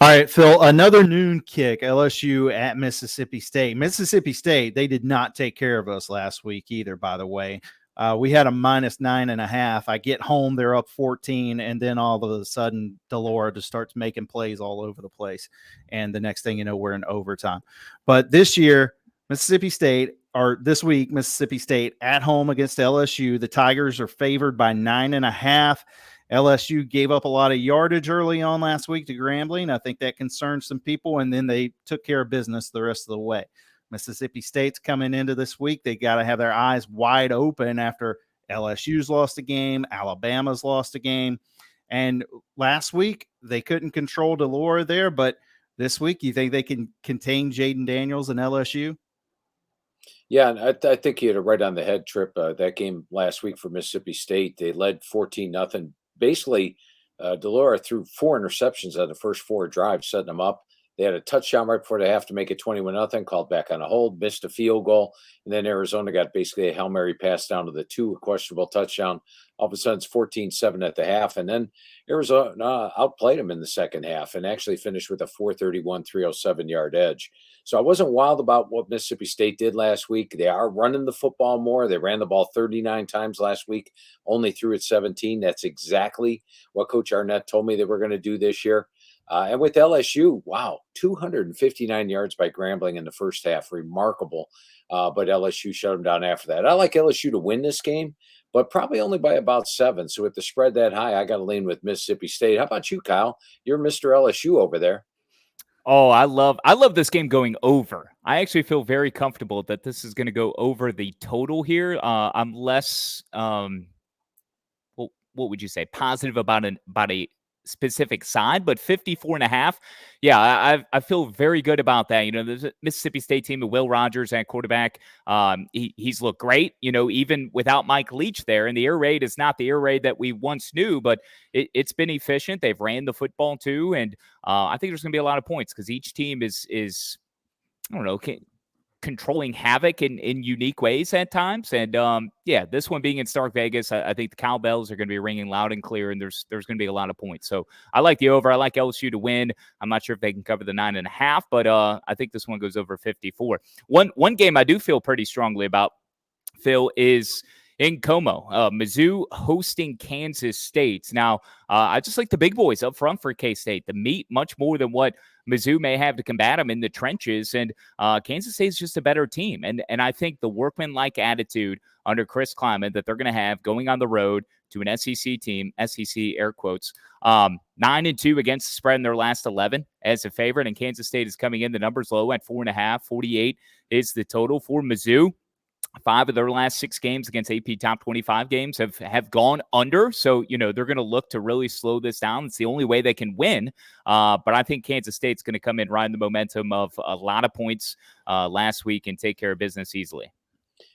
All right, Phil, another noon kick, LSU at Mississippi State. Mississippi State, they did not take care of us last week either, by the way. We had a -9.5. I get home, they're up 14, and then all of a sudden, Delora just starts making plays all over the place. And the next thing you know, we're in overtime. But this year, Mississippi State, or this week, Mississippi State at home against LSU. The Tigers are favored by 9.5. LSU gave up a lot of yardage early on last week to Grambling. I think that concerned some people, and then they took care of business the rest of the way. Mississippi State's coming into this week. They got to have their eyes wide open after LSU's lost a game, Alabama's lost a game. And last week, they couldn't control Delora there, but this week, you think they can contain Jaden Daniels and LSU? Yeah, and I think you hit it right on the head, Tripp. That game last week for Mississippi State, they led 14-0. Basically, Delora threw 4 interceptions on the first 4 drives, setting them up. They had a touchdown right before they have to make it 21-0, called back on a hold, missed a field goal, and then Arizona got basically a Hail Mary pass down to the 2, a questionable touchdown. All of a sudden, it's 14-7 at the half, and then Arizona outplayed them in the second half and actually finished with a 431, 307-yard edge. So I wasn't wild about what Mississippi State did last week. They are running the football more. They ran the ball 39 times last week, only threw it 17. That's exactly what Coach Arnett told me they were going to do this year. And with LSU, wow, 259 yards by Grambling in the first half. Remarkable. But LSU shut them down after that. I like LSU to win this game, but probably only by about 7. So with the spread that high, I got to lean with Mississippi State. How about you, Kyle? You're Mr. LSU over there. Oh, I love this game going over. I actually feel very comfortable that this is going to go over the total here. I'm less, what would you say, positive about a specific side, but 54.5. Yeah, I feel very good about that. You know, there's a Mississippi State team with Will Rogers at quarterback. He's looked great, you know, even without Mike Leach there. And the air raid is not the air raid that we once knew, but it's been efficient. They've ran the football too. And I think there's going to be a lot of points because each team is I don't know, controlling havoc in unique ways at times. And yeah, this one being in Stark Vegas, I think the cowbells are going to be ringing loud and clear, and there's going to be a lot of points. So I like the over. I like LSU to win. I'm not sure if they can cover the 9.5, but I think this one goes over 54. One game I do feel pretty strongly about, Phil, is in Como, Mizzou hosting Kansas State. Now, I just like the big boys up front for K-State. The meat much more than what Mizzou may have to combat them in the trenches, and Kansas State is just a better team. And I think the workman-like attitude under Chris Klieman that they're going to have going on the road to an SEC team, SEC air quotes, 9-2 against the spread in their last 11 as a favorite, and Kansas State is coming in. The number's low at 4.5. 48 is the total for Mizzou. 5 of their last 6 games against AP top 25 games have gone under. So, you know, they're going to look to really slow this down. It's the only way they can win. But I think Kansas State's going to come in riding the momentum of a lot of points last week and take care of business easily.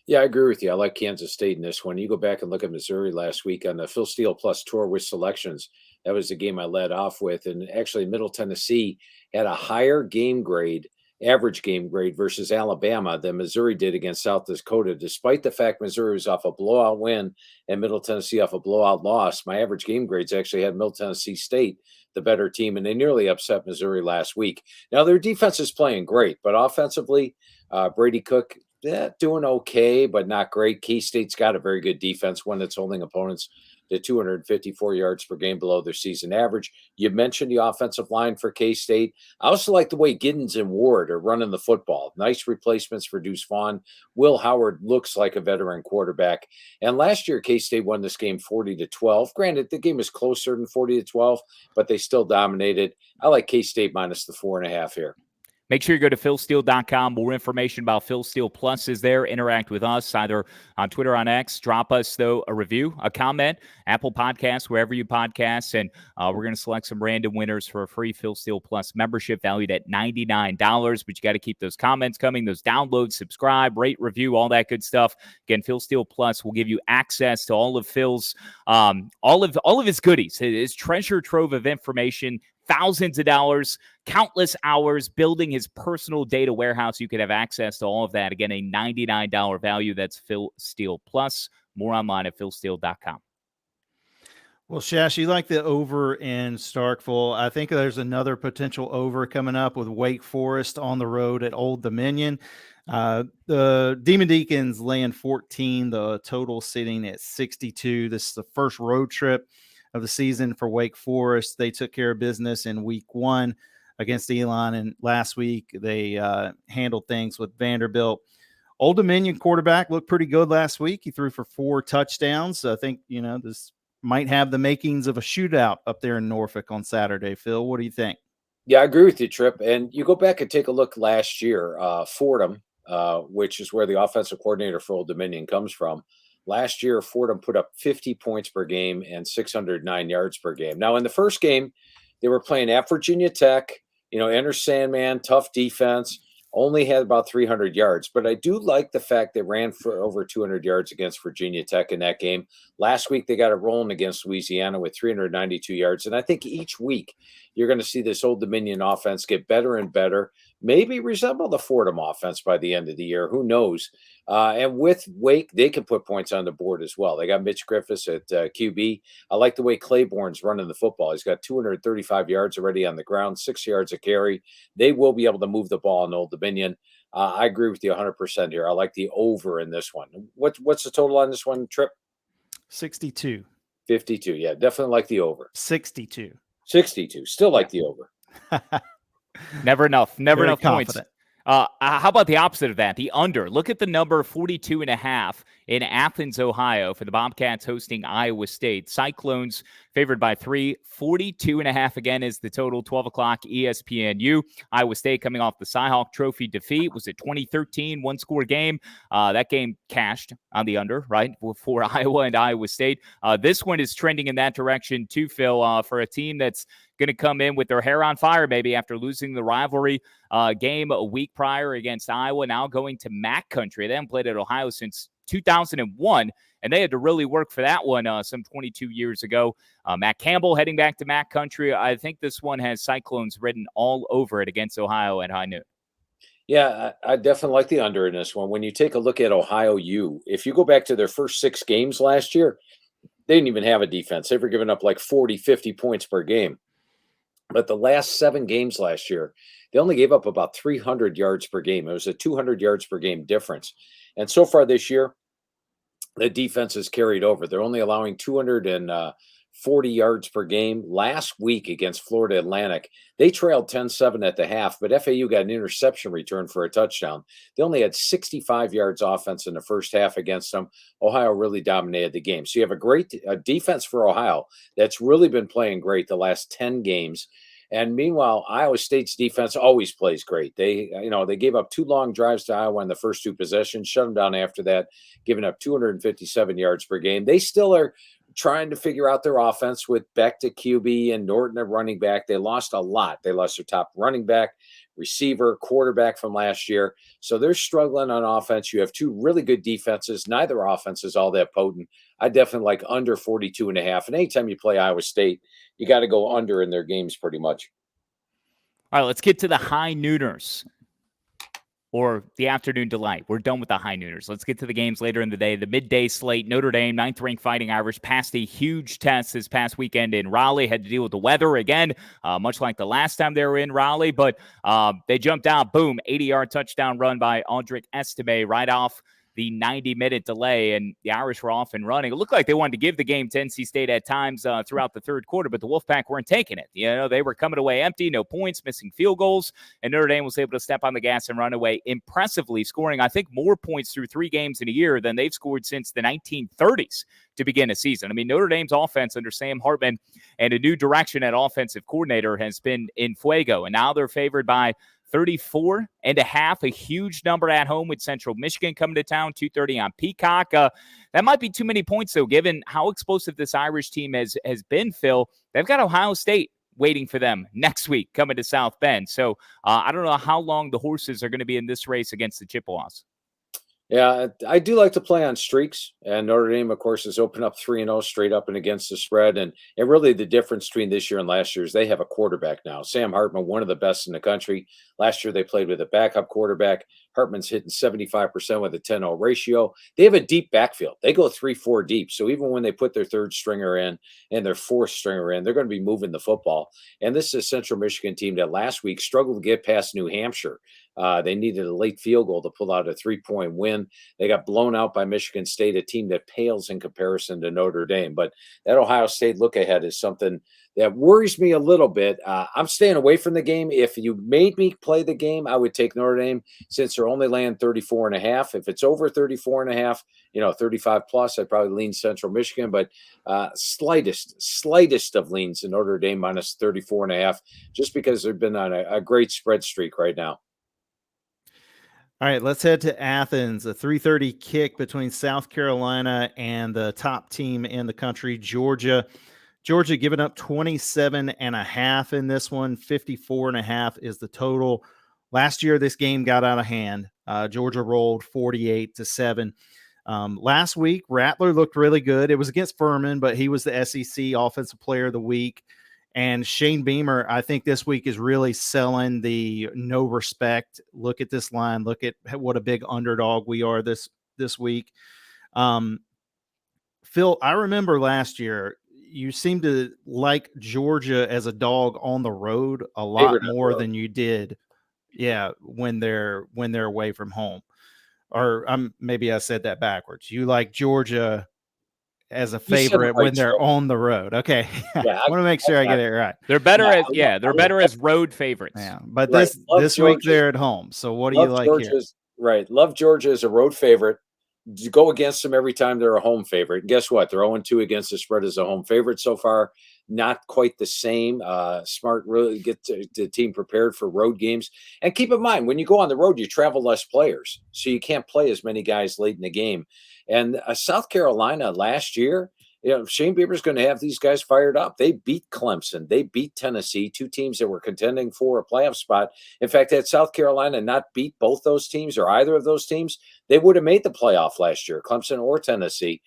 Yeah, I agree with you. I like Kansas State in this one. You go back and look at Missouri last week on the Phil Steele Plus Tour with selections. That was the game I led off with. And actually, Middle Tennessee had a higher average game grade versus Alabama than Missouri did against South Dakota, despite the fact Missouri was off a blowout win and Middle Tennessee off a blowout loss. My average game grades actually had Middle Tennessee State the better team, and they nearly upset Missouri last week. Now, their defense is playing great, but offensively, Brady Cook, doing okay, but not great. K-State's got a very good defense, one that's holding opponents to 254 yards per game below their season average. You mentioned the offensive line for K-State. I also like the way Giddens and Ward are running the football. Nice replacements for Deuce Vaughn. Will Howard looks like a veteran quarterback. And last year, K-State won this game 40-12. Granted, the game was closer than 40-12, but they still dominated. I like K-State minus the 4.5 here. Make sure you go to philsteele.com. More information about Phil Steele Plus is there. Interact with us either on Twitter, on X. Drop us, though, a review, a comment, Apple Podcasts, wherever you podcast. And we're going to select some random winners for a free Phil Steele Plus membership valued at $99. But you got to keep those comments coming, those downloads, subscribe, rate, review, all that good stuff. Again, Phil Steele Plus will give you access to all of Phil's, all of his goodies, his treasure trove of information, thousands of dollars, countless hours building his personal data warehouse. You could have access to all of that. Again, a $99 value. That's Phil Steele Plus. More online at philsteele.com. Well, Shash, you like the over in Starkville. I think there's another potential over coming up with Wake Forest on the road at Old Dominion. The Demon Deacons laying 14, the total sitting at 62. This is the first road trip of the season for Wake Forest. They took care of business in week 1 against Elon, and last week they handled things with Vanderbilt. Old Dominion quarterback looked pretty good last week. He threw for 4 touchdowns. I think, this might have the makings of a shootout up there in Norfolk on Saturday. Phil, what do you think? Yeah, I agree with you, Tripp. And you go back and take a look last year, Fordham, which is where the offensive coordinator for Old Dominion comes from. Last year, Fordham put up 50 points per game and 609 yards per game. Now, in the first game, they were playing at Virginia Tech, Enter Sandman, tough defense, only had about 300 yards. But I do like the fact they ran for over 200 yards against Virginia Tech in that game. Last week, they got it rolling against Louisiana with 392 yards. And I think each week, you're going to see this Old Dominion offense get better and better, maybe resemble the Fordham offense by the end of the year. Who knows? And with Wake, they can put points on the board as well. They got Mitch Griffiths at QB. I like the way Claiborne's running the football. He's got 235 yards already on the ground, 6 yards a carry. They will be able to move the ball in Old Dominion. I agree with you 100% here. I like the over in this one. What's the total on this one, Tripp? 62. 52. Yeah, definitely like the over. 62. 62. Still like the over. Never enough. Never Very enough confident. points. How about the opposite of that? The under. Look at the number 42.5 in Athens, Ohio for the Bobcats hosting Iowa State. Cyclones favored by 3. 42.5 again is the total. 12 o'clock ESPNU. Iowa State coming off the Cyhawk Trophy defeat. Was it 2013 one-score game? That game cashed on the under, right, for Iowa and Iowa State. This one is trending in that direction too, Phil, for a team that's going to come in with their hair on fire maybe after losing the rivalry game a week prior against Iowa, now going to MAC country. They haven't played at Ohio since 2001, and they had to really work for that one some 22 years ago. Matt Campbell heading back to MAC country. I think this one has Cyclones written all over it against Ohio at high noon. Yeah, I definitely like the under in this one. When you take a look at Ohio U, if you go back to their first 6 games last year, they didn't even have a defense. They were giving up like 40, 50 points per game. But the last 7 games last year, they only gave up about 300 yards per game. It was a 200 yards per game difference. And so far this year, the defense has carried over. They're only allowing 240 yards per game. Last week against Florida Atlantic, they trailed 10-7 at the half, but FAU got an interception return for a touchdown. They only had 65 yards offense in the first half against them. Ohio really dominated the game. So you have a great defense for Ohio that's really been playing great the last 10 games. And meanwhile, Iowa State's defense always plays great. They gave up 2 long drives to Iowa in the first 2 possessions, shut them down after that, giving up 257 yards per game. They still are trying to figure out their offense with Beck to QB and Norton at running back. They lost a lot. They lost their top running back, receiver, quarterback from last year. So they're struggling on offense. You have 2 really good defenses. Neither offense is all that potent. I definitely like under 42.5. And anytime you play Iowa State, you got to go under in their games pretty much. All right, let's get to the high nooners or the afternoon delight. We're done with the high nooners. Let's get to the games later in the day. The midday slate, Notre Dame, 9th-ranked Fighting Irish, passed a huge test this past weekend in Raleigh. Had to deal with the weather again, much like the last time they were in Raleigh. But they jumped out, boom, 80-yard touchdown run by Audric Estime right off the 90-minute delay, and the Irish were off and running. It looked like they wanted to give the game to NC State at times throughout the third quarter, but the Wolfpack weren't taking it. They were coming away empty, no points, missing field goals, and Notre Dame was able to step on the gas and run away impressively, scoring, I think, more points through 3 games in a year than they've scored since the 1930s to begin a season. I mean, Notre Dame's offense under Sam Hartman and a new direction at offensive coordinator has been in fuego, and now they're favored by 34.5, a huge number at home with Central Michigan coming to town, 2:30 on Peacock. That might be too many points, though, given how explosive this Irish team has been, Phil. They've got Ohio State waiting for them next week coming to South Bend. So I don't know how long the horses are going to be in this race against the Chippewas. Yeah, I do like to play on streaks, and Notre Dame, of course, has opened up 3-0 straight up and against the spread. And really the difference between this year and last year is they have a quarterback now. Sam Hartman, one of the best in the country. Last year they played with a backup quarterback. Hartman's hitting 75% with a 10-0 ratio. They have a deep backfield. They go 3-4 deep. So even when they put their third stringer in and their fourth stringer in, they're going to be moving the football. And this is a Central Michigan team that last week struggled to get past New Hampshire. They needed a late field goal to pull out a 3-point win. They got blown out by Michigan State, a team that pales in comparison to Notre Dame. But that Ohio State look ahead is something that worries me a little bit. I'm staying away from the game. If you made me play the game, I would take Notre Dame since they're only laying 34.5. If it's over 34.5, 35 plus, I'd probably lean Central Michigan, but slightest of leans in Notre Dame minus 34.5, just because they've been on a great spread streak right now. All right, let's head to Athens. A 3:30 kick between South Carolina and the top team in the country, Georgia. Georgia giving up 27.5 in this one. 54.5 is the total. Last year, this game got out of hand. Georgia rolled 48-7. Last week, Rattler looked really good. It was against Furman, but he was the SEC Offensive Player of the Week. And Shane Beamer, I think this week is really selling the no respect. Look at this line. Look at what a big underdog we are this week. Phil, I remember last year you seemed to like Georgia as a dog on the road a lot more than you did, when they're away from home. Or maybe I said that backwards. You like Georgia as a favorite when they're on the road. Okay. Yeah, I want to make sure I get it right. They're better as road favorites. Yeah. But this week they're at home. So what do you like here? Right. Love Georgia as a road favorite. You go against them every time they're a home favorite. And guess what? They're 0-2 against the spread as a home favorite so far. Not quite the same. Smart really get the team prepared for road games. And keep in mind, when you go on the road, you travel less players. So you can't play as many guys late in the game. And South Carolina last year, Shane Beamer's going to have these guys fired up. They beat Clemson. They beat Tennessee, two teams that were contending for a playoff spot. In fact, had South Carolina not beat both those teams or either of those teams, they would have made the playoff last year, Clemson or Tennessee.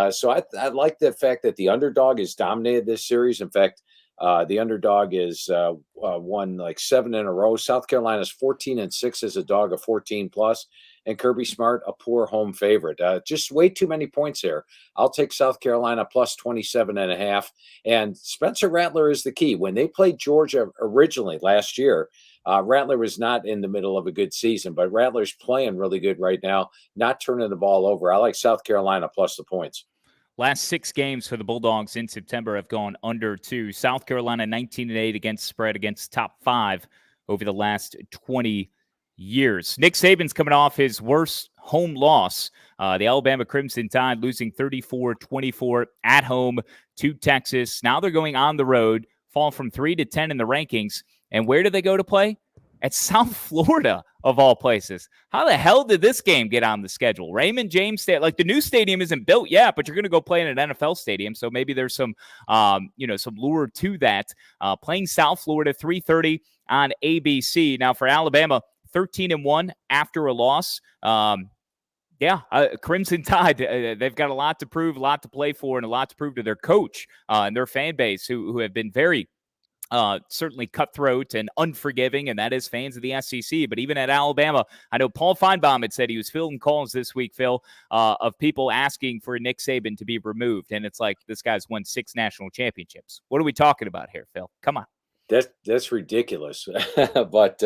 So I like the fact that the underdog has dominated this series. In fact, the underdog is won like 7 in a row. South Carolina's 14-6 as a dog of 14 plus. And Kirby Smart, a poor home favorite. Just way too many points there. I'll take South Carolina plus 27.5. And Spencer Rattler is the key. When they played Georgia originally last year, Rattler was not in the middle of a good season, but Rattler's playing really good right now, not turning the ball over. I like South Carolina plus the points. Last 6 games for the Bulldogs in September have gone under 2. South Carolina 19-8 against spread against top 5 over the last 20 years. Nick Saban's coming off his worst home loss. The Alabama Crimson Tide losing 34-24 at home to Texas. Now they're going on the road, fall from 3 to 10 in the rankings. And where do they go to play? At South Florida, of all places. How the hell did this game get on the schedule? Raymond James Stadium, like the new stadium isn't built yet, but you're going to go play in an NFL stadium. So maybe there's some, some lure to that. Playing South Florida, 3:30 on ABC. Now for Alabama, 13-1 after a loss. Crimson Tide, they've got a lot to prove, a lot to play for, and a lot to prove to their coach and their fan base who have been very certainly cutthroat and unforgiving, and that is fans of the SEC. But even at Alabama, I know Paul Feinbaum had said he was fielding calls this week, Phil, of people asking for Nick Saban to be removed. And it's like, this guy's won 6 national championships. What are we talking about here, Phil? Come on. That's ridiculous. But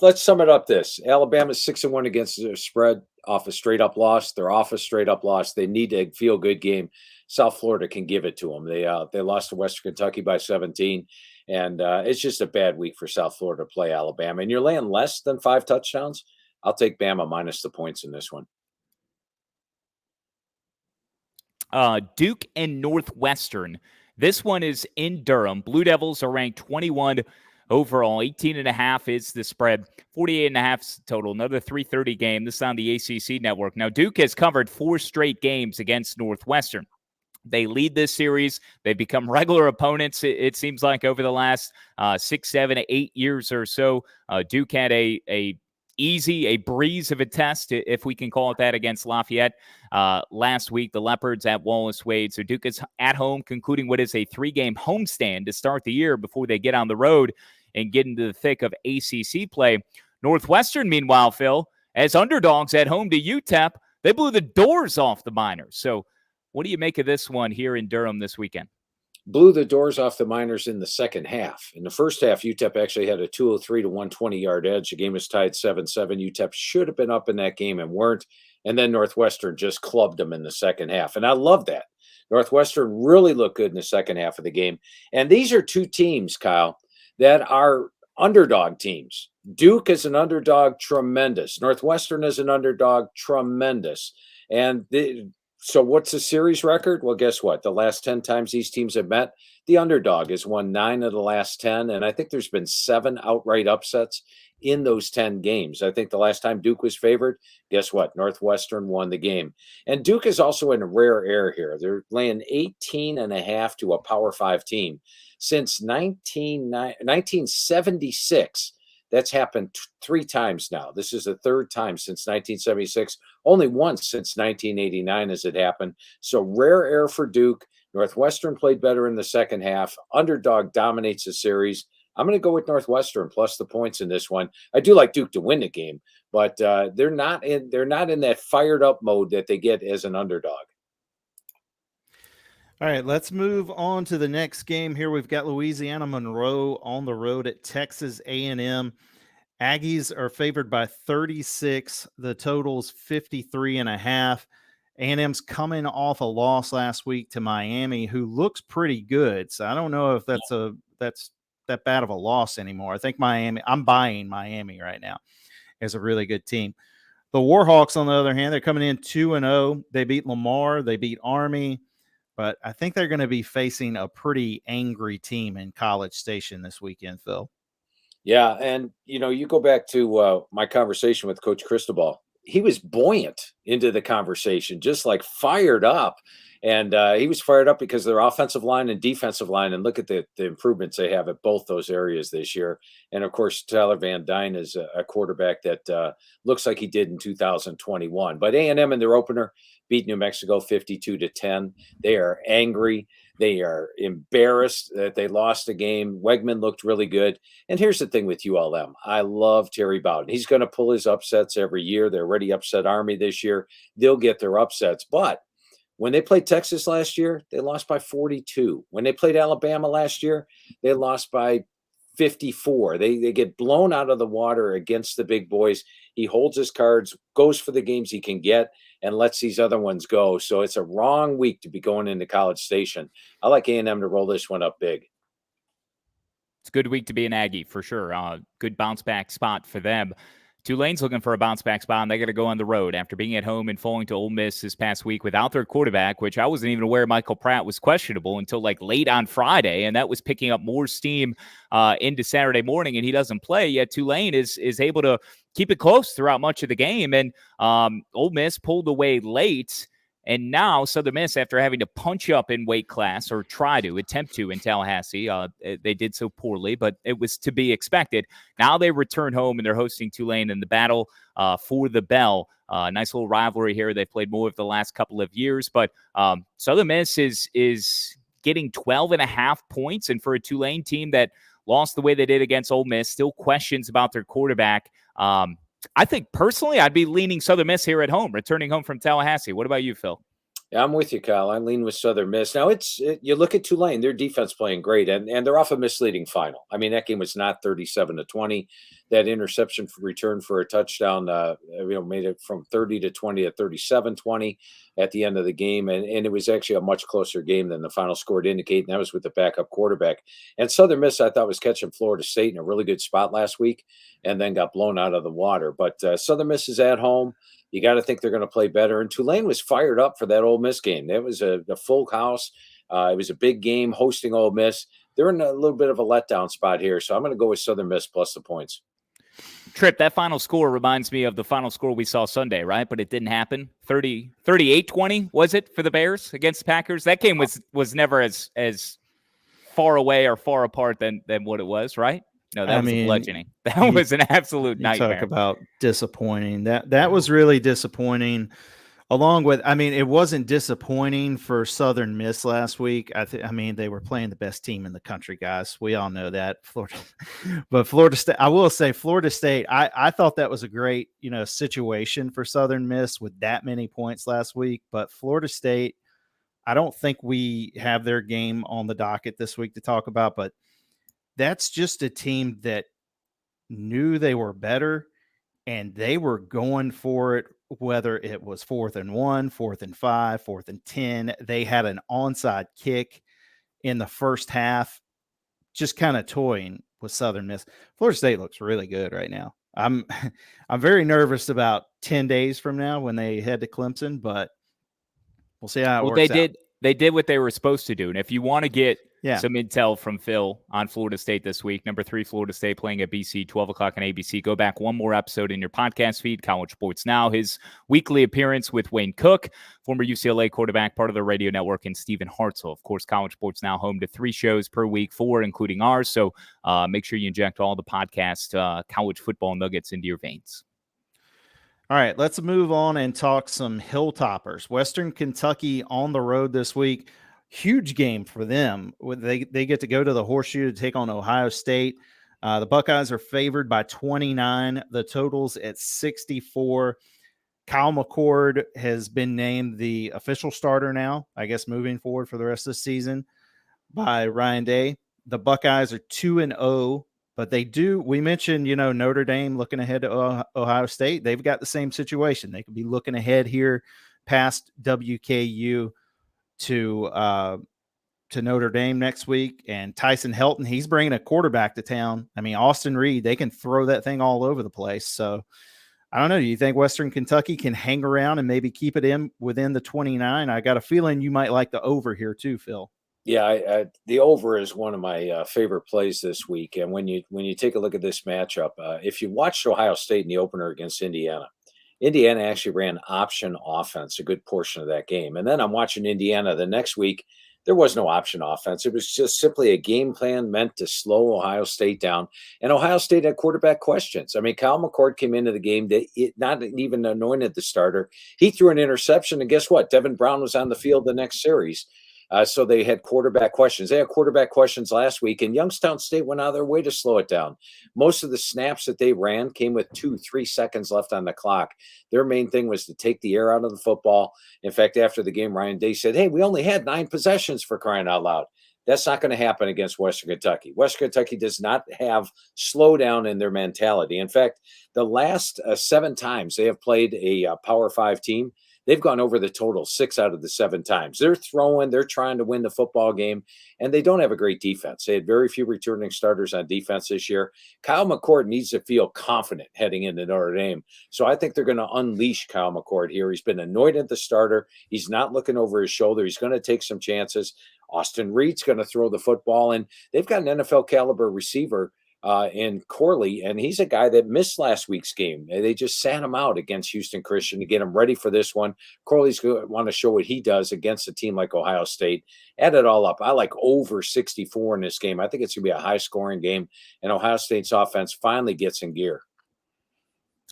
let's sum it up this. Alabama's 6-1 against the spread off a straight up loss. They're off a straight up loss. They need a feel good game. South Florida can give it to them. They lost to Western Kentucky by 17, and it's just a bad week for South Florida to play Alabama. And you're laying less than 5 touchdowns. I'll take Bama minus the points in this one. Duke and Northwestern. This one is in Durham. Blue Devils are ranked 21 overall. 18.5 is the spread. 48.5 is the total. Another 3:30 game. This is on the ACC network. Now, Duke has covered 4 straight games against Northwestern. They lead this series. They've become regular opponents, it seems like, over the last 6, 7, 8 years or so. Duke had a breeze of a test, if we can call it that, against Lafayette last week. The Leopards at Wallace Wade. So Duke is at home, concluding what is a 3-game homestand to start the year before they get on the road and get into the thick of ACC play. Northwestern, meanwhile, Phil, as underdogs at home to UTEP, they blew the doors off the Miners. So what do you make of this one here in Durham this weekend? Blew the doors off the Miners in the second half. In the first half, UTEP actually had a 203 to 120-yard edge. The game was tied 7-7. UTEP should have been up in that game and weren't. And then Northwestern just clubbed them in the second half. And I love that. Northwestern really looked good in the second half of the game. And these are two teams, Kyle, that are underdog teams. Duke is an underdog, tremendous. Northwestern is an underdog, tremendous. And so what's the series record? Well, guess what? The last 10 times these teams have met, the underdog has won 9 of the last 10. And I think there's been 7 outright upsets in those 10 games. I think the last time Duke was favored, guess what? Northwestern won the game. And Duke is also in a rare air here. They're laying 18.5 to a Power 5 team. Since 1976, that's happened 3 times now. This is the 3rd time since 1976. Only once since 1989 has it happened. So rare air for Duke. Northwestern played better in the second half. Underdog dominates the series. I'm going to go with Northwestern plus the points in this one. I do like Duke to win the game, but they're not in that fired up mode that they get as an underdog. All right, let's move on to the next game here. We've got Louisiana Monroe on the road at Texas A&M. Aggies are favored by 36. The total's 53.5. A&M's coming off a loss last week to Miami, who looks pretty good. So I don't know if that's that bad of a loss anymore. I think I'm buying Miami right now as a really good team. The Warhawks, on the other hand, they're coming in 2-0. They beat Lamar. They beat Army. But I think they're going to be facing a pretty angry team in College Station this weekend, Phil. Yeah, and, you go back to my conversation with Coach Cristobal. He was buoyant into the conversation, just like fired up. And he was fired up because their offensive line and defensive line, and look at the improvements they have at both those areas this year. And, of course, Tyler Van Dyne is a quarterback that looks like he did in 2021. But A&M in their opener beat New Mexico 52-10. They are angry. They are embarrassed that they lost the game. Wegman looked really good. And here's the thing with ULM. I love Terry Bowden. He's going to pull his upsets every year. They already upset Army this year. They'll get their upsets. But when they played Texas last year, they lost by 42. When they played Alabama last year, they lost by 54. They get blown out of the water against the big boys. He holds his cards, goes for the games he can get, and lets these other ones go. So it's a wrong week to be going into College Station. I like A&M to roll this one up big. It's a good week to be an Aggie for sure. Good bounce back spot for them. Tulane's looking for a bounce back spot, and they got to go on the road after being at home and falling to Ole Miss this past week without their quarterback, which I wasn't even aware Michael Pratt was questionable until like late on Friday, and that was picking up more steam into Saturday morning, and he doesn't play. Yet Tulane is able to keep it close throughout much of the game, and Ole Miss pulled away late. And now Southern Miss, after having to punch up in weight class or attempt to in Tallahassee, they did so poorly, but it was to be expected. Now they return home and they're hosting Tulane in the battle for the bell. Nice little rivalry here. They've played more of the last couple of years, but Southern Miss is getting 12.5 points. And for a Tulane team that lost the way they did against Ole Miss, still questions about their quarterback. I think personally, I'd be leaning Southern Miss here at home, returning home from Tallahassee. What about you, Phil? Yeah, I'm with you, Kyle. I lean with Southern Miss. Now, you look at Tulane, their defense playing great, and they're off a misleading final. I mean, that game was not 37-20. That interception return for a touchdown, made it from 30-20 to 37-20 at the end of the game, and it was actually a much closer game than the final score would indicate, and that was with the backup quarterback. And Southern Miss, I thought, was catching Florida State in a really good spot last week, and then got blown out of the water. But Southern Miss is at home. You got to think they're going to play better. And Tulane was fired up for that Ole Miss game. It was a full house. It was a big game hosting Ole Miss. They're in a little bit of a letdown spot here. So I'm going to go with Southern Miss plus the points. Tripp, that final score reminds me of the final score we saw Sunday, right? But it didn't happen. 38-20, was it, for the Bears against the Packers? That game was never as far away or far apart than what it was, right? No, that was bludgeoning. That was an absolute nightmare. Talk about disappointing. That was really disappointing. along with, I mean, it wasn't disappointing for Southern Miss last week. I mean, they were playing the best team in the country, guys. We all know that. But Florida State, I will say Florida State, I thought that was a great, situation for Southern Miss with that many points last week. But Florida State, I don't think we have their game on the docket this week to talk about, but that's just a team that knew they were better and they were going for it, whether it was 4th and 1, 4th and 5, 4th and 10. They had an onside kick in the first half, just kind of toying with Southern Miss. Florida State looks really good right now. I'm very nervous about 10 days from now when they head to Clemson, but we'll see how it works out. They did what they were supposed to do. And if you want to get some intel from Phil on Florida State this week, number 3 Florida State playing at BC, 12 o'clock on ABC. Go back one more episode in your podcast feed, College Sports Now. His weekly appearance with Wayne Cook, former UCLA quarterback, part of the radio network, and Stephen Hartzell. Of course, College Sports Now home to 3 shows per week, 4 including ours. So make sure you inject all the podcast college football nuggets into your veins. All right, let's move on and talk some Hilltoppers. Western Kentucky on the road this week. Huge game for them. They get to go to the Horseshoe to take on Ohio State. The Buckeyes are favored by 29. The total's at 64. Kyle McCord has been named the official starter now, I guess, moving forward for the rest of the season by Ryan Day. The Buckeyes are 2-0. But we mentioned, Notre Dame looking ahead to Ohio State. They've got the same situation. They could be looking ahead here past WKU to Notre Dame next week. And Tyson Helton, he's bringing a quarterback to town. I mean, Austin Reed, they can throw that thing all over the place. So I don't know. Do you think Western Kentucky can hang around and maybe keep it in within the 29? I got a feeling you might like the over here too, Phil. Yeah, the over is one of my favorite plays this week. And when you take a look at this matchup, if you watched Ohio State in the opener against Indiana actually ran option offense a good portion of that game. And then I'm watching Indiana the next week. There was no option offense. It was just simply a game plan meant to slow Ohio State down. And Ohio State had quarterback questions. I mean, Kyle McCord came into the game, not even anointed the starter. He threw an interception, and guess what? Devin Brown was on the field the next series. So they had quarterback questions. They had quarterback questions last week, and Youngstown State went out of their way to slow it down. Most of the snaps that they ran came with 2-3 seconds left on the clock. Their main thing was to take the air out of the football. In fact, after the game, Ryan Day said, hey, we only had 9 possessions, for crying out loud. That's not going to happen against Western Kentucky. Western Kentucky does not have slowdown in their mentality. In fact, the last 7 times they have played a Power 5 team, they've gone over the total 6 out of the 7 times. They're throwing, they're trying to win the football game, and they don't have a great defense. They had very few returning starters on defense this year. Kyle McCord needs to feel confident heading into Notre Dame. So I think they're going to unleash Kyle McCord here. He's been anointed the starter. He's not looking over his shoulder. He's going to take some chances. Austin Reed's going to throw the football, and they've got an NFL caliber receiver in Corley, and he's a guy that missed last week's game. They just sat him out against Houston Christian to get him ready for this one. Corley's going to want to show what he does against a team like Ohio State. Add it all up, I like over 64 in this game. I think it's going to be a high-scoring game, and Ohio State's offense finally gets in gear.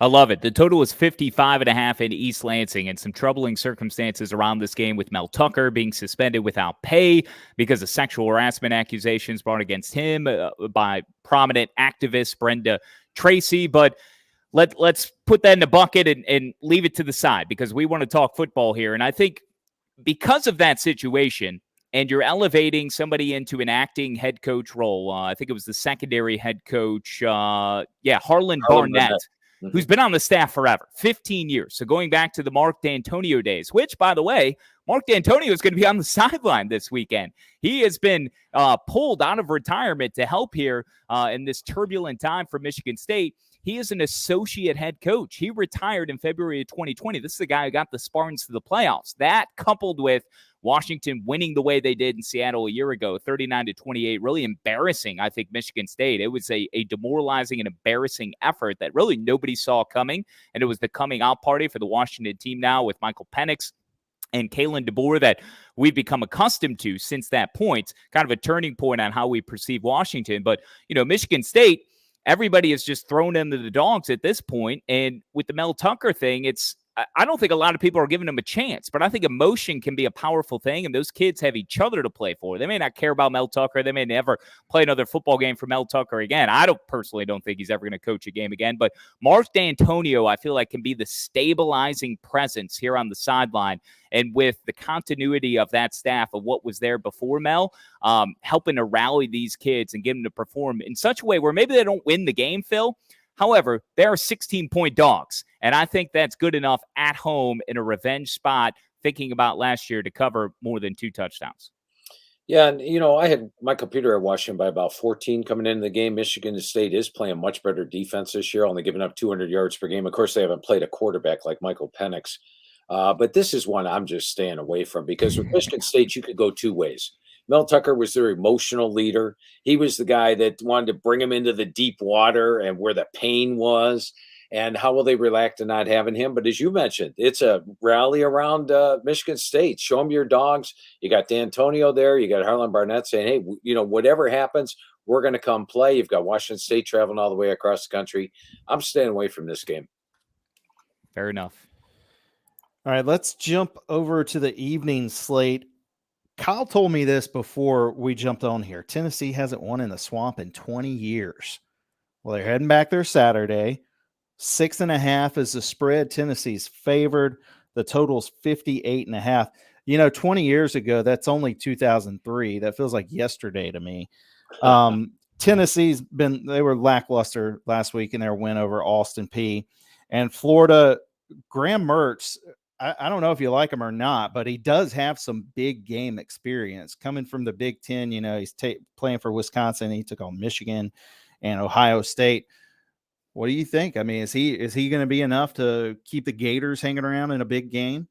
I love it. The total was 55.5 in East Lansing, and some troubling circumstances around this game with Mel Tucker being suspended without pay because of sexual harassment accusations brought against him by prominent activist Brenda Tracy. But let's put that in a bucket and leave it to the side because we want to talk football here. And I think because of that situation, and you're elevating somebody into an acting head coach role, I think it was the secondary head coach, Harlan Barnett. Who's been on the staff forever, 15 years. So going back to the Mark D'Antonio days, which, by the way, Mark D'Antonio is going to be on the sideline this weekend. He has been pulled out of retirement to help here in this turbulent time for Michigan State. He is an associate head coach. He retired in February of 2020. This is the guy who got the Spartans to the playoffs. That coupled with Washington winning the way they did in Seattle a year ago, 39-28, really embarrassing, I think, Michigan State. It was a demoralizing and embarrassing effort that really nobody saw coming, and it was the coming out party for the Washington team now with Michael Penix and Kalen DeBoer that we've become accustomed to since that point, kind of a turning point on how we perceive Washington. But, Michigan State, everybody is just thrown into the dogs at this point, and with the Mel Tucker thing, I don't think a lot of people are giving them a chance, but I think emotion can be a powerful thing, and those kids have each other to play for. They may not care about Mel Tucker. They may never play another football game for Mel Tucker again. I personally don't think he's ever going to coach a game again, but Mark D'Antonio, I feel like, can be the stabilizing presence here on the sideline. And with the continuity of that staff of what was there before Mel, helping to rally these kids and get them to perform in such a way where maybe they don't win the game, Phil. However, they are 16-point dogs, and I think that's good enough at home in a revenge spot, thinking about last year to cover more than 2 touchdowns. Yeah, and I had my computer at Washington by about 14 coming into the game. Michigan State is playing much better defense this year, only giving up 200 yards per game. Of course, they haven't played a quarterback like Michael Penix. But this is one I'm just staying away from because with Michigan State, you could go 2 ways. Mel Tucker was their emotional leader. He was the guy that wanted to bring them into the deep water and where the pain was. And how will they react to not having him? But as you mentioned, it's a rally around Michigan State. Show them your dogs. You got D'Antonio there. You got Harlan Barnett saying, hey, whatever happens, we're going to come play. You've got Washington State traveling all the way across the country. I'm staying away from this game. Fair enough. All right, let's jump over to the evening slate. Kyle told me this before we jumped on here. Tennessee hasn't won in the Swamp in 20 years. Well, they're heading back there Saturday. 6.5 is the spread. Tennessee's favored. The total's 58.5. 20 years ago, that's only 2003. That feels like yesterday to me. Tennessee's they were lackluster last week in their win over Austin Peay. And Florida, Graham Mertz, I don't know if you like him or not, but he does have some big game experience coming from the Big Ten. He's playing for Wisconsin. He took on Michigan and Ohio State. What do you think? I mean, is he going to be enough to keep the Gators hanging around in a big game?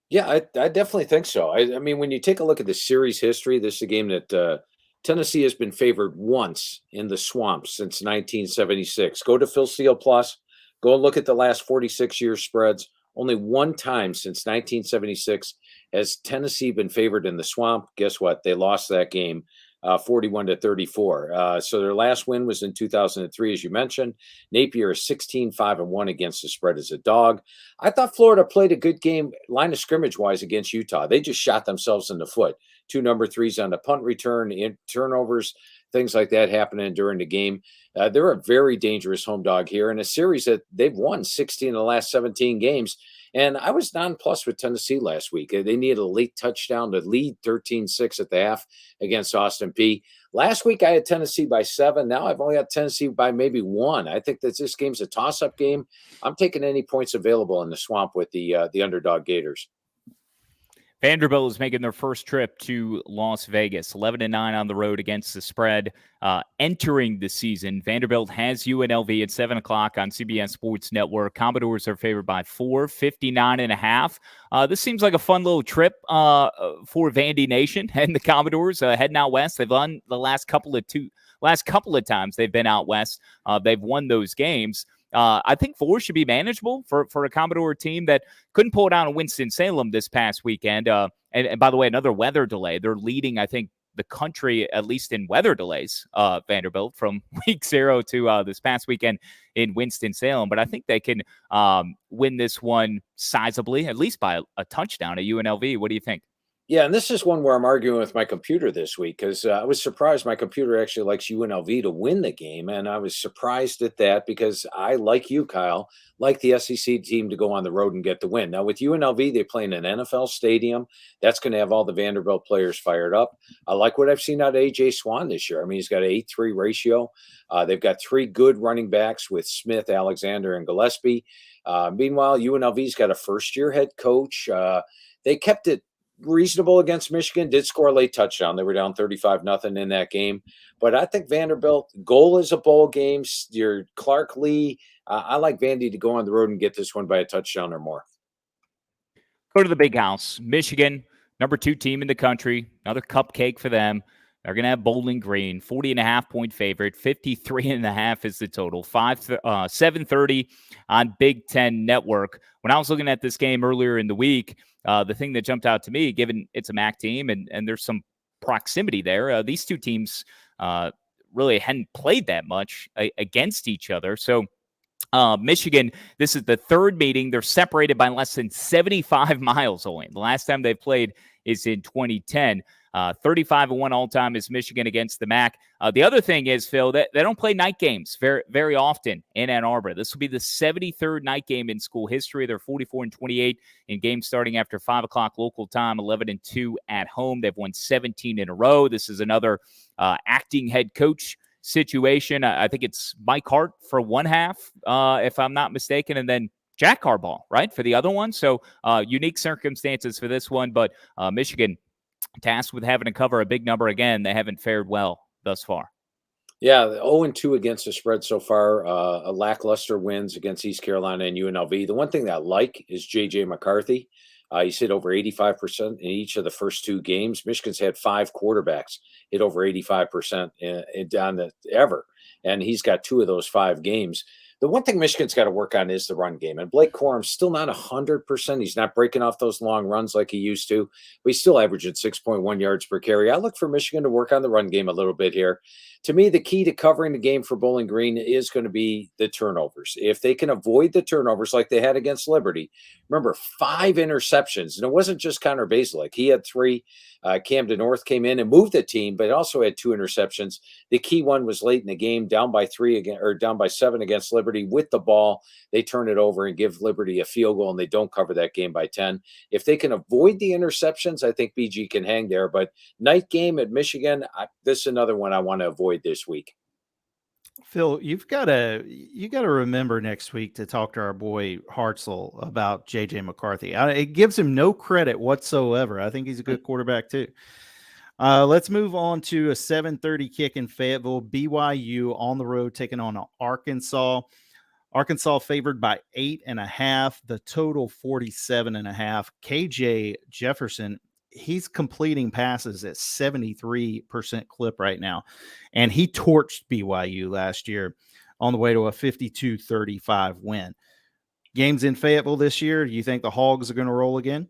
Yeah, I definitely think so. I mean, when you take a look at the series history, this is a game that Tennessee has been favored once in the Swamp since 1976. Go to PHIL Steel Plus. Go and look at the last 46 year spreads. Only one time since 1976 has Tennessee been favored in the Swamp. Guess what? They lost that game 41-34. So their last win was in 2003, as you mentioned. Napier is 16-5-1 against the spread as a dog. I thought Florida played a good game line of scrimmage-wise against Utah. They just shot themselves in the foot. 2 number 3s on the punt return, turnovers, things like that happening during the game. They're a very dangerous home dog here in a series that they've won 16 of the last 17 games. And I was nonplussed with Tennessee last week. They needed a late touchdown to lead 13-6 at the half against Austin Peay. Last week, I had Tennessee by 7. Now I've only got Tennessee by maybe 1. I think that this game's a toss-up game. I'm taking any points available in the Swamp with the underdog Gators. Vanderbilt is making their first trip to Las Vegas, 11-9 on the road against the spread. Entering the season, Vanderbilt has UNLV at 7 o'clock on CBS Sports Network. Commodores are favored by 4, 59.5. This seems like a fun little trip for Vandy Nation and the Commodores heading out west. They've won the last couple of times they've been out west. They've won those games. I think 4 should be manageable for a Commodore team that couldn't pull it out in Winston-Salem this past weekend. And by the way, another weather delay. They're leading, I think, the country, at least in weather delays, Vanderbilt, from week 0 to this past weekend in Winston-Salem. But I think they can win this one sizably, at least by a touchdown at UNLV. What do you think? Yeah, and this is one where I'm arguing with my computer this week because I was surprised my computer actually likes UNLV to win the game. And I was surprised at that because I, like you, Kyle, like the SEC team to go on the road and get the win. Now, with UNLV, they play in an NFL stadium. That's going to have all the Vanderbilt players fired up. I like what I've seen out of A.J. Swan this year. I mean, he's got an 8-3 ratio. They've got 3 good running backs with Smith, Alexander, and Gillespie. Meanwhile, UNLV's got a first-year head coach. They kept it reasonable against Michigan, did score a late touchdown. They were down 35-0 in that game. But I think Vanderbilt, goal is a bowl game. Your Clark Lee, I like Vandy to go on the road and get this one by a touchdown or more. Go to the big house. Michigan, number 2 team in the country. Another cupcake for them. They're going to have Bowling Green, 40.5-point favorite. 53.5 is the total. 7:30 on Big Ten Network. When I was looking at this game earlier in the week, the thing that jumped out to me, given it's a MAC team and there's some proximity there, these two teams really hadn't played that much against each other. So Michigan, this is the third meeting. They're separated by less than 75 miles only. The last time they played is in 2010. 35-1 all-time is Michigan against the MAC. The other thing is, Phil, that they don't play night games very, very often in Ann Arbor. This will be the 73rd night game in school history. They're 44-28 in games starting after 5 o'clock local time, 11-2 at home. They've won 17 in a row. This is another acting head coach situation. I think it's Mike Hart for one half, if I'm not mistaken, and then Jack Harbaugh, right, for the other one. So unique circumstances for this one, but Michigan tasked with having to cover a big number again. They haven't fared well thus far. Yeah, 0-2 against the spread so far. A lackluster wins against East Carolina and UNLV. The one thing that I like is J.J. McCarthy. He's hit over 85% in each of the first 2 games. Michigan's had 5 quarterbacks hit over 85% ever, and he's got 2 of those 5 games. The one thing Michigan's got to work on is the run game. And Blake Corum's still not 100%. He's not breaking off those long runs like he used to, but he's still averaging 6.1 yards per carry. I look for Michigan to work on the run game a little bit here. To me, the key to covering the game for Bowling Green is going to be the turnovers. If they can avoid the turnovers like they had against Liberty, remember 5 interceptions. And it wasn't just Connor Bazelak. He had 3. Camden North came in and moved the team, but also had 2 interceptions. The key one was late in the game, down by 3 again, or down by 7 against Liberty with the ball. They turn it over and give Liberty a field goal, and they don't cover that game by 10. If they can avoid the interceptions, I think BG can hang there. But night game at Michigan, this is another one I want to avoid this week. Phil, you got to remember next week to talk to our boy Hartzell about J.J. McCarthy. It gives him no credit whatsoever. I think he's a good quarterback too. Let's move on to a 7:30 kick in Fayetteville. BYU on the road taking on Arkansas. Arkansas favored by 8.5. The total 47.5. KJ Jefferson, he's completing passes at 73% clip right now. And he torched BYU last year on the way to a 52-35 win. Games in Fayetteville this year, do you think the Hogs are going to roll again?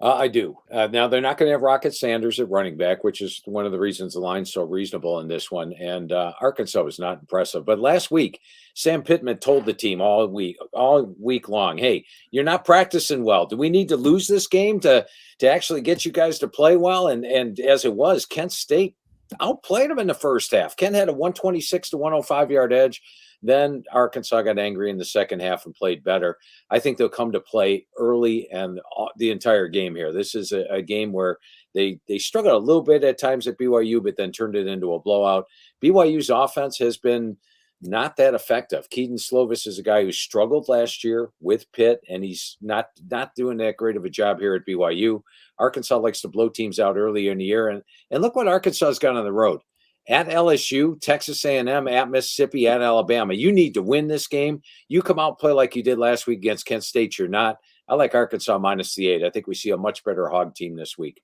I do. Now, they're not going to have Rocket Sanders at running back, which is one of the reasons the line's so reasonable in this one. And Arkansas was not impressive. But last week, Sam Pittman told the team all week long, hey, you're not practicing well. Do we need to lose this game to actually get you guys to play well? And as it was, Kent State outplayed them in the first half. Kent had a 126 to 105 yard edge. Then Arkansas got angry in the second half and played better. I think they'll come to play early and the entire game here. This is a game where they struggled a little bit at times at BYU, but then turned it into a blowout. BYU's offense has been not that effective. Keaton Slovis is a guy who struggled last year with Pitt, and he's not doing that great of a job here at BYU. Arkansas likes to blow teams out earlier in the year, and look what Arkansas has got on the road. At LSU, Texas A&M, at Mississippi, at Alabama. You need to win this game. You come out and play like you did last week against Kent State. You're not. I like Arkansas minus the 8. I think we see a much better Hog team this week.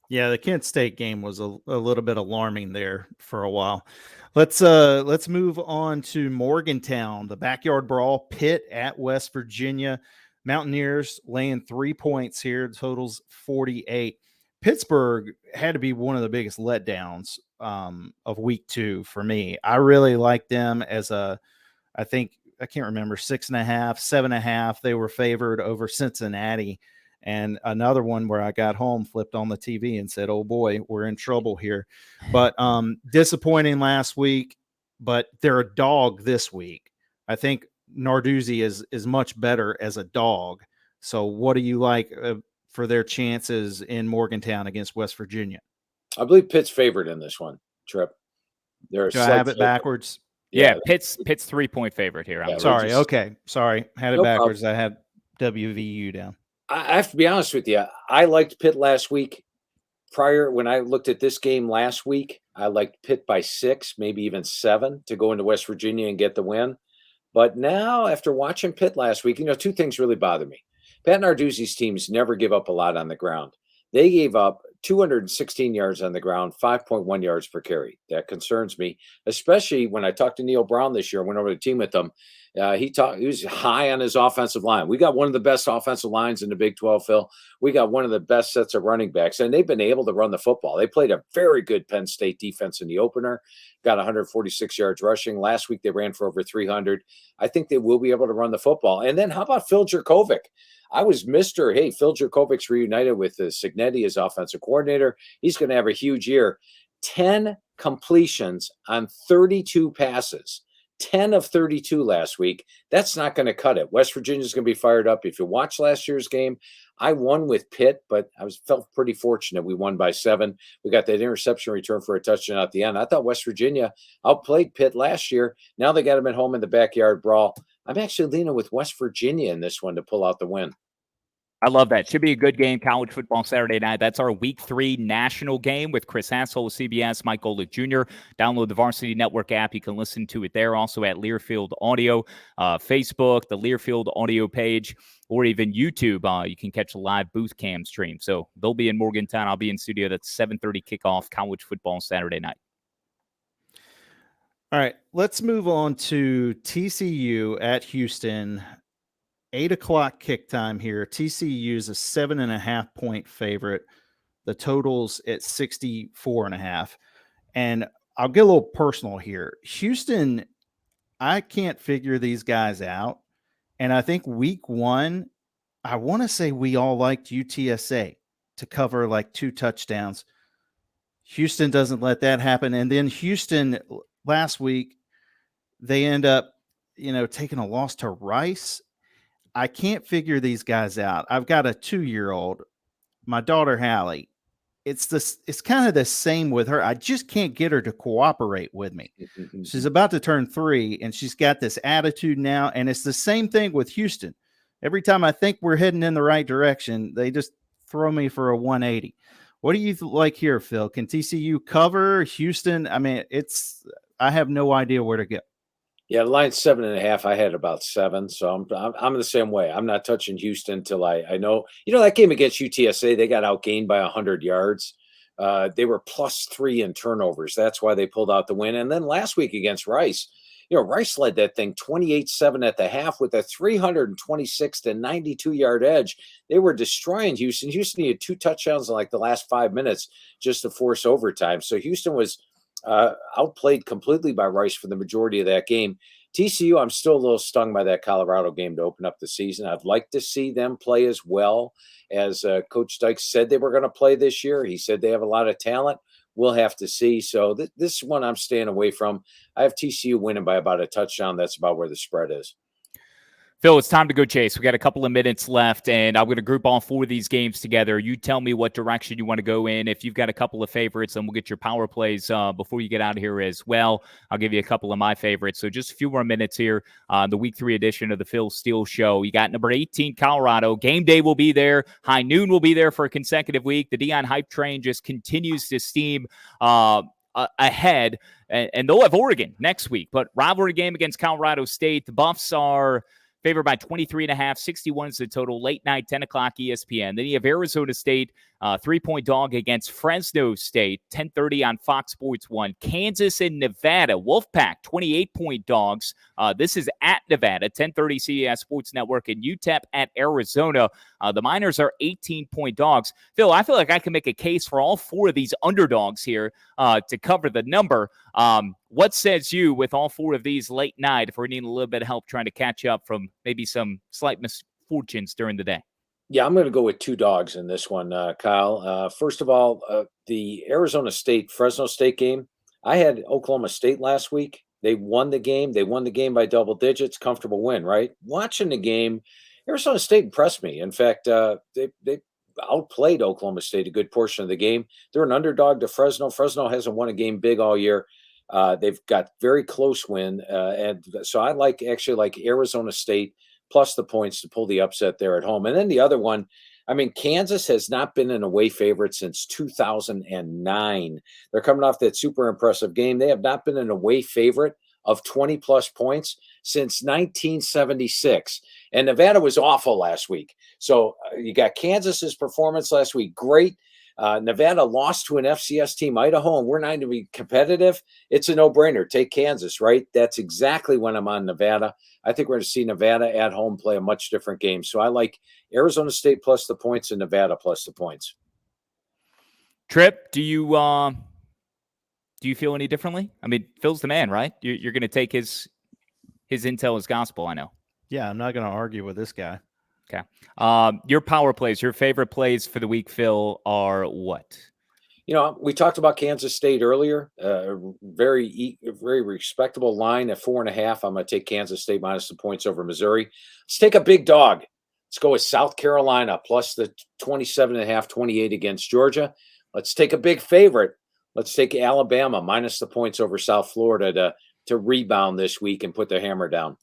Yeah, the Kent State game was a little bit alarming there for a while. Let's move on to Morgantown, the backyard brawl. Pitt at West Virginia. Mountaineers laying 3 points here. The total's 48. Pittsburgh had to be one of the biggest letdowns of week 2 for me. I really liked them as I can't remember, 6.5, 7.5. They were favored over Cincinnati. And another one where I got home, flipped on the TV and said, oh boy, we're in trouble here. But disappointing last week, but they're a dog this week. I think Narduzzi is much better as a dog. So what do you like for their chances in Morgantown against West Virginia? I believe Pitt's favored in this one, Tripp. Do I have it backwards? Yeah, Pitt's 3-point favorite here. Yeah, sorry. Okay. Sorry. Had it backwards. Problem. I had WVU down. I have to be honest with you. I liked Pitt last week. When I looked at this game last week, I liked Pitt by 6, maybe even 7 to go into West Virginia and get the win. But now, after watching Pitt last week, 2 things really bother me. Pat Narduzzi's teams never give up a lot on the ground. They gave up 216 yards on the ground, 5.1 yards per carry. That concerns me, especially when I talked to Neil Brown this year. I went over to team with him. He was high on his offensive line. We got one of the best offensive lines in the Big 12, Phil. We got one of the best sets of running backs, and they've been able to run the football. They played a very good Penn State defense in the opener, got 146 yards rushing. Last week, they ran for over 300. I think they will be able to run the football. And then how about Phil Jurkovec? I was Phil Jurkovec's reunited with Cignetti as offensive coordinator. He's going to have a huge year. 10 completions on 32 passes. 10 of 32 last week. That's not going to cut it. West Virginia's going to be fired up. If you watch last year's game, I won with Pitt, but felt pretty fortunate. We won by 7. We got that interception return for a touchdown at the end. I thought West Virginia outplayed Pitt last year. Now they got them at home in the backyard brawl. I'm actually leaning with West Virginia in this one to pull out the win. I love that. Should be a good game. College football Saturday night. That's our Week 3 national game with Chris Hassel, CBS, Mike Golick Jr. Download the Varsity Network app. You can listen to it there. Also at Learfield Audio, Facebook, the Learfield Audio page, or even YouTube. You can catch a live booth cam stream. So they'll be in Morgantown. I'll be in studio. That's 7:30 kickoff. College football Saturday night. All right, let's move on to TCU at Houston. 8 o'clock kick time here. TCU is a 7.5 point favorite. The total's at 64.5. And I'll get a little personal here. Houston, I can't figure these guys out. And I think week 1, I want to say we all liked UTSA to cover like 2 touchdowns. Houston doesn't let that happen. And then Houston last week, they end up, taking a loss to Rice. I can't figure these guys out. I've got a 2-year-old, my daughter Hallie. It's kind of the same with her. I just can't get her to cooperate with me. She's about to turn 3, and she's got this attitude now. And it's the same thing with Houston. Every time I think we're heading in the right direction, they just throw me for a 180. What do you like here, Phil? Can TCU cover Houston? I mean, I have no idea where to go. Yeah, the line's 7.5. I had about 7, so I'm the same way. I'm not touching Houston till I know. That game against UTSA, they got outgained by 100 yards. They were +3 in turnovers. That's why they pulled out the win. And then last week against Rice, Rice led that thing 28-7 at the half with a 326 to 92-yard edge. They were destroying Houston. Houston needed 2 touchdowns in like the last 5 minutes just to force overtime. So Houston was outplayed completely by Rice for the majority of that game. TCU, I'm still a little stung by that Colorado game to open up the season. I'd like to see them play as well as Coach Dykes said they were going to play this year. He said they have a lot of talent. We'll have to see. So this one I'm staying away from. I have TCU winning by about a touchdown. That's about where the spread is. Phil, it's time to go chase. We got a couple of minutes left, and I'm going to group all 4 of these games together. You tell me what direction you want to go in. If you've got a couple of favorites, then we'll get your power plays before you get out of here as well. I'll give you a couple of my favorites. So just a few more minutes here on the Week 3 edition of the PHIL Steel Show. You got number 18, Colorado. Game day will be there. High noon will be there for a consecutive week. The Deion hype train just continues to steam ahead, and they'll have Oregon next week. But rivalry game against Colorado State. The Buffs are favored by 23.5, 61 is the total. Late night, 10 o'clock ESPN. Then you have Arizona State, 3-point dog against Fresno State, 10:30 on Fox Sports 1. Kansas and Nevada, Wolfpack, 28-point dogs. This is at Nevada, 10:30 CBS Sports Network, and UTEP at Arizona. The Miners are 18-point dogs. Phil, I feel like I can make a case for all 4 of these underdogs here to cover the number. What says you with all 4 of these late night if we're needing a little bit of help trying to catch up from maybe some slight misfortunes during the day? Yeah, I'm going to go with 2 dogs in this one, Kyle. First of all, the Arizona State-Fresno State game, I had Oklahoma State last week. They won the game. They won the game by double digits. Comfortable win, right? Watching the game, Arizona State impressed me. In fact, they outplayed Oklahoma State a good portion of the game. They're an underdog to Fresno. Fresno hasn't won a game big all year. They've got very close win. And so I like Arizona State plus the points to pull the upset there at home. And then the other one, Kansas has not been an away favorite since 2009. They're coming off that super impressive game. They have not been an away favorite of 20-plus points since 1976. And Nevada was awful last week. So you got Kansas's performance last week, great. Nevada lost to an FCS team, Idaho, and we're not going to be competitive. It's a no-brainer. Take Kansas, right? That's exactly when I'm on Nevada. I think we're going to see Nevada at home play a much different game. So I like Arizona State plus the points and Nevada plus the points. Tripp, do you feel any differently? I mean, Phil's the man, right? You're going to take his intel as gospel, I know. Yeah, I'm not going to argue with this guy. Okay. Your power plays, your favorite plays for the week, Phil, are what? You know, we talked about Kansas State earlier. Very respectable line at 4.5. I'm going to take Kansas State minus the points over Missouri. Let's take a big dog. Let's go with South Carolina plus the 27.5, 28 against Georgia. Let's take a big favorite. Let's take Alabama minus the points over South Florida to rebound this week and put the hammer down.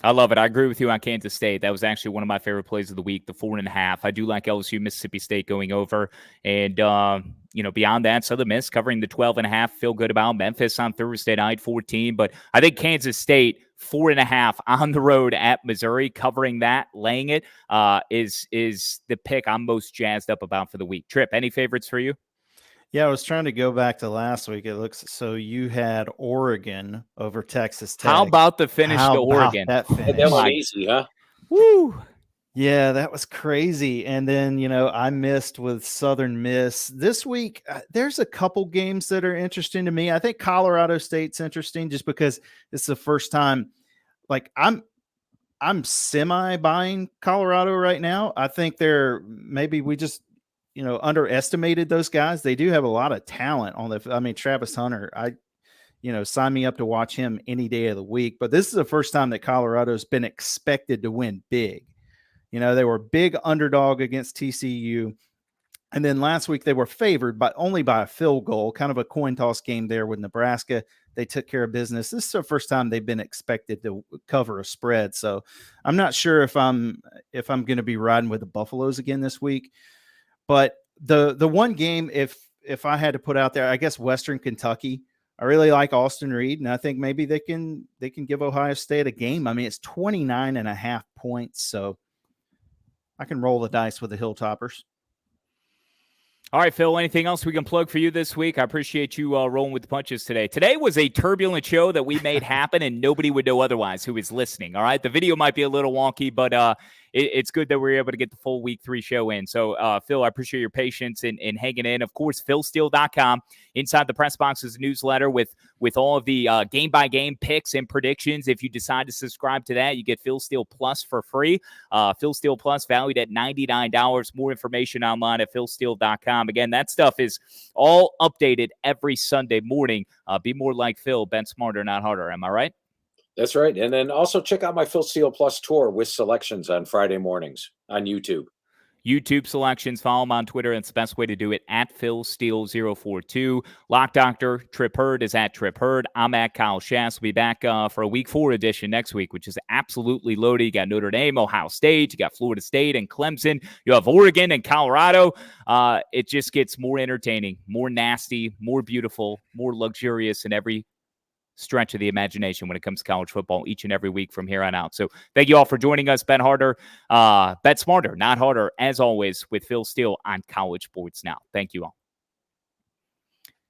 I love it. I agree with you on Kansas State. That was actually one of my favorite plays of the week, the 4.5. I do like LSU, Mississippi State going over. And, beyond that, Southern Miss covering the 12.5. Feel good about Memphis on Thursday night, 14. But I think Kansas State, 4.5 on the road at Missouri, covering that, laying it, is the pick I'm most jazzed up about for the week. Tripp, any favorites for you? Yeah, I was trying to go back to last week. It looks so you had Oregon over Texas Tech. How about the finish to Oregon? That finish? That was easy, huh? Woo! Yeah, that was crazy. And then, I missed with Southern Miss. This week, there's a couple games that are interesting to me. I think Colorado State's interesting just because it's the first time. Like, I'm semi-buying Colorado right now. I think maybe we just – underestimated those guys. They do have a lot of talent Travis Hunter, sign me up to watch him any day of the week, but this is the first time that Colorado's been expected to win big. They were big underdog against TCU. And then last week they were favored only by a field goal, kind of a coin toss game there with Nebraska. They took care of business. This is the first time they've been expected to cover a spread. So I'm not sure if I'm going to be riding with the Buffaloes again this week. But the one game, if I had to put out there, I guess Western Kentucky. I really like Austin Reed, and I think maybe they can give Ohio State a game. I mean, it's 29.5 points, so I can roll the dice with the Hilltoppers. All right, Phil, anything else we can plug for you this week? I appreciate you rolling with the punches today. Today was a turbulent show that we made happen, and nobody would know otherwise who is listening, all right? The video might be a little wonky, but it's good that we're able to get the full week 3 show in. So, Phil, I appreciate your patience in hanging in. Of course, PHILSTEELE.com. Inside the press box is a newsletter with all of the game-by-game picks and predictions. If you decide to subscribe to that, you get Phil Steele Plus for free. Phil Steele Plus valued at $99. More information online at PHILSTEELE.com. Again, that stuff is all updated every Sunday morning. Be more like Phil. Ben smarter, not harder. Am I right? That's right. And then also check out my Phil Steele Plus tour with selections on Friday mornings on YouTube. YouTube selections. Follow him on Twitter. It's the best way to do it at PhilSteele042. Lock Doctor Tripp Hurd is at Tripp Hurd. I'm at Kyle Schass. We'll be back for a Week 4 edition next week, which is absolutely loaded. You got Notre Dame, Ohio State. You got Florida State and Clemson. You have Oregon and Colorado. It just gets more entertaining, more nasty, more beautiful, more luxurious in every stretch of the imagination when it comes to college football each and every week from here on out. So thank you all for joining us. Bet harder, bet smarter, not harder, as always, with Phil Steele on College Sports Now. Thank you all.